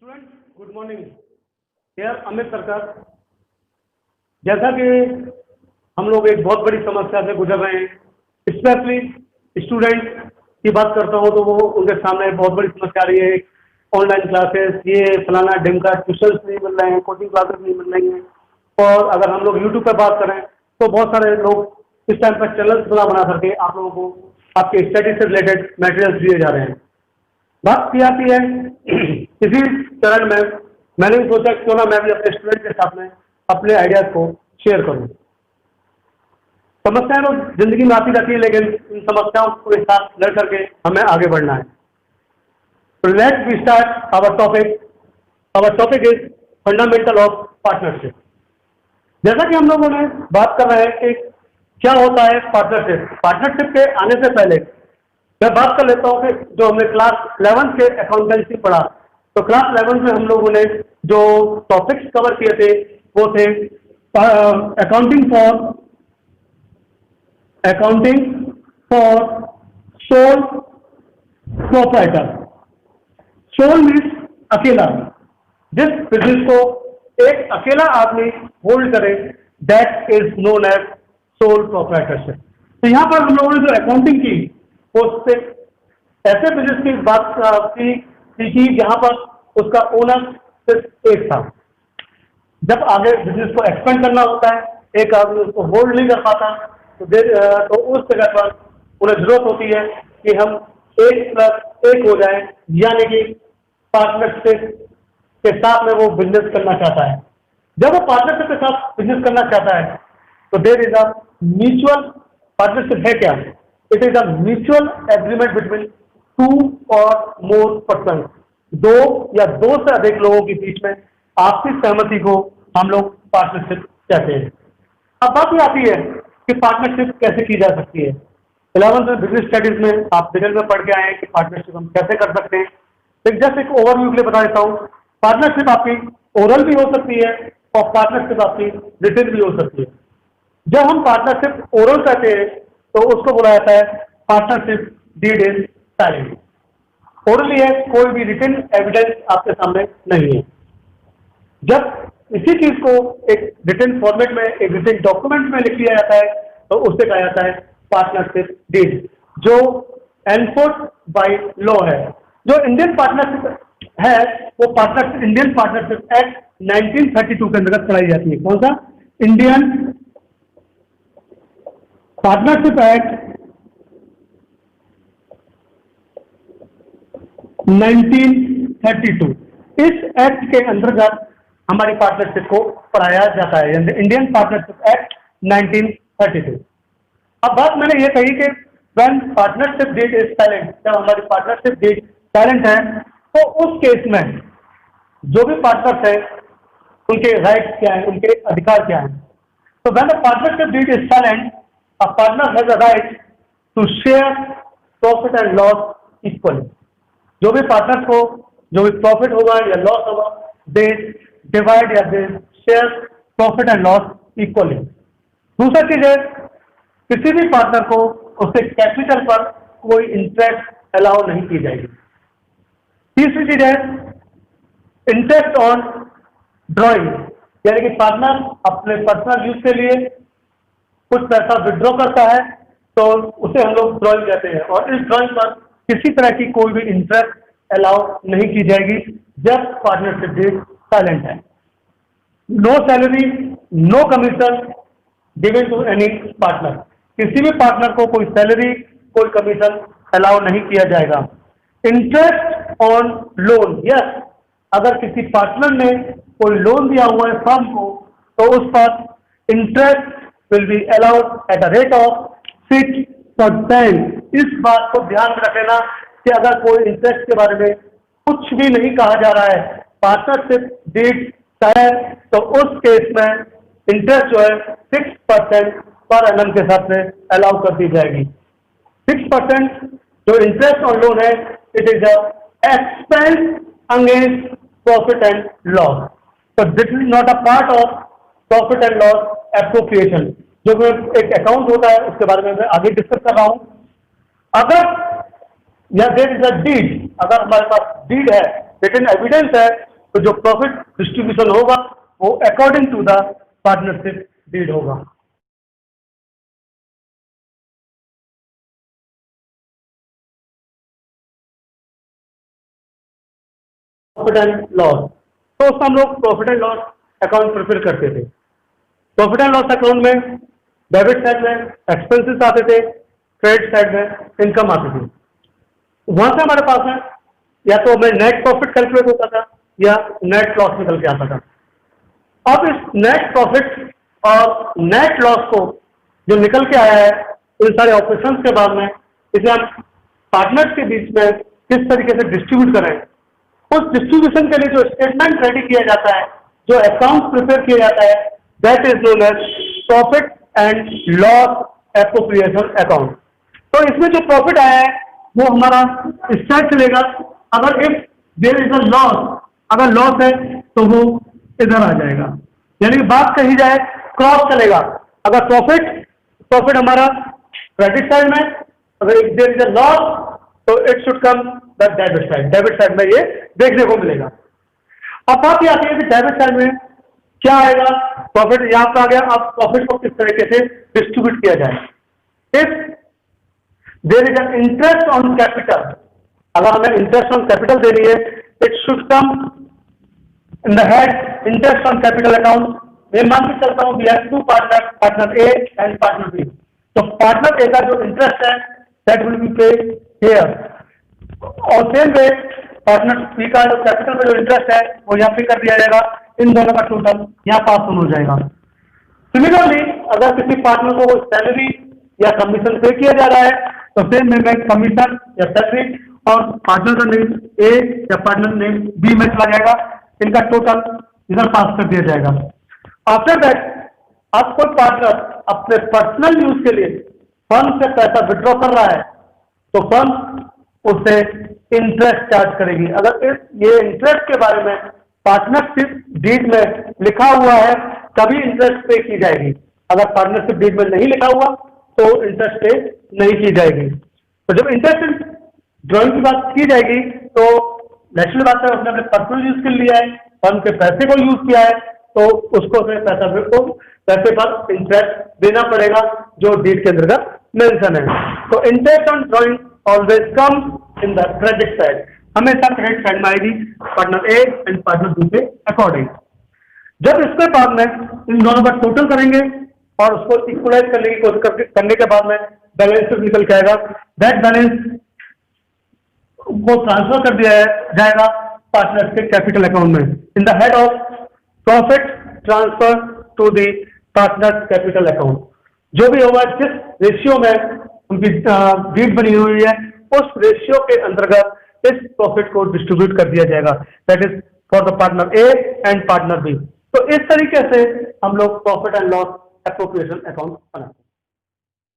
Student good morning. यार अमित सरकार, जैसा कि हम लोग एक बहुत बड़ी समस्या से गुजर रहे हैं, स्पेशली स्टूडेंट की बात करता हूँ तो वो उनके सामने बहुत बड़ी समस्या आ रही है। ऑनलाइन क्लासेस, ये फलाना ढिमका, ट्यूशंस नहीं मिल रहे हैं, कोचिंग क्लासेस नहीं मिल रही हैं। और अगर हम लोग यूट्यूब पर बात करें तो बहुत सारे लोग इस टाइम पर चैनल्स बना करके आप लोगों को आपके स्टडी से रिलेटेड मटेरियल्स दिए जा रहे हैं। बात की आती है इसी चरण में मैंने भी सोचा क्यों ना मैं भी अपने स्टूडेंट के साथ में अपने आइडियाज को शेयर करूं। समस्याएं तो जिंदगी में आती रहती है, लेकिन इन समस्याओं को एक साथ लड़ करके हमें आगे बढ़ना है। तो let's we start our topic. Our topic is fundamental of partnership. जैसा कि हम लोगों ने बात कर रहे हैं कि क्या होता है पार्टनरशिप। पार्टनरशिप के आने से पहले मैं बात कर लेता हूँ कि जो हमने क्लास 11 के अकाउंटेंसी पढ़ा, तो क्लास 11 में हम लोगों ने जो टॉपिक्स कवर किए थे वो थे accounting for sole proprietor. Sole means अकेला, जिस बिजनेस को एक अकेला आदमी होल्ड करे, that is known as sole proprietorship. तो यहाँ पर हम लोगों ने जो अकाउंटिंग की उससे ऐसे बिजनेस की बात सीखी जहां पर उसका ओनर सिर्फ एक था। जब आगे बिजनेस को एक्सपेंड करना होता है, एक आदमी उसको होल्ड नहीं कर पाता, तो उस जगह पर उन्हें जरूरत होती है कि हम 1+1 हो जाएं, यानी कि पार्टनरशिप के साथ में वो बिजनेस करना चाहता है। जब वो पार्टनरशिप के साथ बिजनेस करना चाहता है तो there is a mutual partnership है क्या? It is a mutual agreement between 2 और मोर पर्सन। 2 या 2 से अधिक लोगों के बीच में आपसी सहमति को हम लोग पार्टनरशिप कहते हैं। अब बात ये आती है कि पार्टनरशिप कैसे की जा सकती है। 11th में बिजनेस स्टडीज में आप डिटेल में पढ़ के आए हैं कि पार्टनरशिप हम कैसे कर सकते हैं। तो जस्ट एक ओवरव्यू के लिए बता देता हूँ। पार्टनरशिप आपकी ओरल भी हो सकती है और पार्टनरशिप आपकी रिटन भी हो सकती है। जब हम पार्टनरशिप ओरल कहते हैं तो उसको बोला जाता है partnership deed in silent. Orally है, कोई भी रिटन एविडेंस आपके सामने नहीं है। जब इसी चीज को एक रिटन फॉर्मेट में, एक रिटन डॉक्यूमेंट में लिख लिया जाता है तो उसे कहा जाता है पार्टनरशिप डीड, जो एनफोर्स बाय लॉ है। जो इंडियन पार्टनरशिप है वो पार्टनरशिप इंडियन पार्टनरशिप एक्ट 1932 के अंतर्गत चलाई जाती है। कौन सा? Indian partnership act 1932। इस एक्ट के अंतर्गत हमारी पार्टनरशिप को पढ़ाया जाता है, इंडियन पार्टनरशिप एक्ट 1932। अब बात मैंने ये कही कि when partnership deed is silent, जब हमारी पार्टनरशिप डीड साइलेंट है तो उस केस में जो भी पार्टनर्स हैं उनके राइट्स क्या हैं, उनके अधिकार क्या हैं। तो when the partnership deed is silent, a partner has a right to share profit and loss equally। जो भी पार्टनर को जो भी प्रॉफिट होगा या लॉस होगा, दे डिवाइड या they share profit and loss equally. दूसरा चीज है, किसी भी पार्टनर को उसके कैपिटल पर कोई इंटरेस्ट अलाउ नहीं की जाएगी। तीसरी चीज है इंटरेस्ट ऑन ड्रॉइंग, यानी कि पार्टनर अपने पर्सनल यूज के लिए कुछ पैसा विड्रॉ करता है तो उसे हम लोग ड्रॉइंग कहते हैं, और इस ड्रॉइंग पर किसी तरह की कोई भी इंटरेस्ट अलाउ नहीं की जाएगी जब पार्टनरशिप डीड साइलेंट है। No salary, no commission given to any partner. किसी भी पार्टनर को कोई सैलरी, कोई कमीशन अलाउ नहीं किया जाएगा। इंटरेस्ट ऑन लोन, यस, अगर किसी पार्टनर ने कोई लोन दिया हुआ है फर्म को तो उस पर interest will be allowed at a rate of 6%। इस बात को ध्यान में रख लेना कि अगर कोई इंटरेस्ट के बारे में कुछ भी नहीं कहा जा रहा है, पार्टनरशिप डीड साइलेंट, तो उस केस में इंटरेस्ट जो है 6% पर एनम के हिसाब से अलाउ कर दी जाएगी। 6% जो इंटरेस्ट ऑन लोन है, it is expense against profit and loss. तो this is not a part of profit and loss appropriation. जो एक अकाउंट होता है उसके बारे में मैं आगे डिस्कस कर रहा हूं। अगर या देयर इज अ डीड, अगर हमारे पास डीड है, रिटन एविडेंस है तो जो प्रॉफिट डिस्ट्रीब्यूशन होगा वो according to the partnership deed होगा। प्रॉफिट एंड लॉस, तो उसमें हम लोग profit and loss account prepare करते थे। प्रॉफिट एंड लॉस अकाउंट में डेबिट साइड में एक्सपेंसेस आते थे, क्रेडिट साइड में इनकम आती थी। वहां से हमारे पास है या तो हमें नेट प्रॉफिट कैलकुलेट होता था या नेट लॉस निकल के आता था। अब इस नेट प्रॉफिट और नेट लॉस को जो निकल के आया है इन सारे ऑपरेशंस के बाद में इसे हम पार्टनर्स के बीच में किस तरीके से डिस्ट्रीब्यूट करें, उस डिस्ट्रीब्यूशन के लिए जो स्टेटमेंट रेडी किया जाता है, जो अकाउंट प्रिपेयर किया जाता है, that is known as profit and loss appropriation account. तो इसमें जो प्रॉफिट आया है वो हमारा स्टार्ट चलेगा, अगर if there is a loss, अगर लॉस है तो वो इधर आ जाएगा, यानी कि बात कही जाए क्रॉस चलेगा। अगर प्रॉफिट हमारा क्रेडिट साइड में, अगर if there is a loss तो it should come the debit side में ये देखने को मिलेगा। अब बात ये आती है कि डेबिट साइड में क्या आएगा, प्रॉफिट यहां पर आ गया। अब प्रॉफिट को किस तरीके से डिस्ट्रीब्यूट किया जाए। If there is an interest on capital, अगर हमें इंटरेस्ट ऑन कैपिटल देनी है, it should come in the head interest on capital account. मैं मान के चलता हूं we have two partner A and partner B, तो पार्टनर ए का जो इंटरेस्ट है that will be paid here, और सेम वे पार्टनर बी का जो कैपिटल में जो इंटरेस्ट है वो यहाँ पे कर दिया जाएगा। इन दोनों का टोटल यहाँ पास हो जाएगा। सिमिलरली अगर किसी पार्टनर को सैलरी या कमीशन पे किया जा रहा है तो सेम में कमीशन या सैलरी और पार्टनर का नेम ए या पार्टनर नेम बी में चला जाएगा, इनका टोटल इधर पास कर दिया जाएगा। आफ्टर दैट अब कोई पार्टनर अपने पर्सनल यूज के लिए फर्म से पैसा विड्रॉ कर रहा है तो फर्म उससे इंटरेस्ट चार्ज करेगी। अगर ये इंटरेस्ट के बारे में पार्टनरशिप डीड में लिखा हुआ है तभी इंटरेस्ट पे की जाएगी, अगर पार्टनरशिप डीड में नहीं लिखा हुआ तो इंटरेस्ट पे नहीं की जाएगी। तो जब इंटरेस्ट ड्रॉइंग की बात की जाएगी तो नेचुरल बात है, उसने अपने पर्सनल यूज के लिए लिया है, फर्म के पैसे को यूज किया है तो उसको पैसे पर इंटरेस्ट देना पड़ेगा जो डीड के अंतर्गत मेंशन है। तो interest on drawing always come in the credit side, हमेशा क्रेडिट साइड में आएगी partner A and partner B के अकॉर्डिंग। जब इसके बाद में इन दोनों का टोटल करेंगे और उसको इक्वलाइज करने की कोशिश करने के बाद में बैलेंस निकल के आएगा, दैट बैलेंस को ट्रांसफर कर दिया जाएगा पार्टनर्स के कैपिटल अकाउंट में in the head of profit transfer to the partners capital account. जो भी होगा जिस रेशियो में उनकी डीड बनी हुई है उस रेशियो के अंतर्गत इस प्रॉफिट को डिस्ट्रीब्यूट कर दिया जाएगा, that is for the partner A and partner B. तो इस तरीके से हम लोग profit and loss appropriation account बनाते हैं।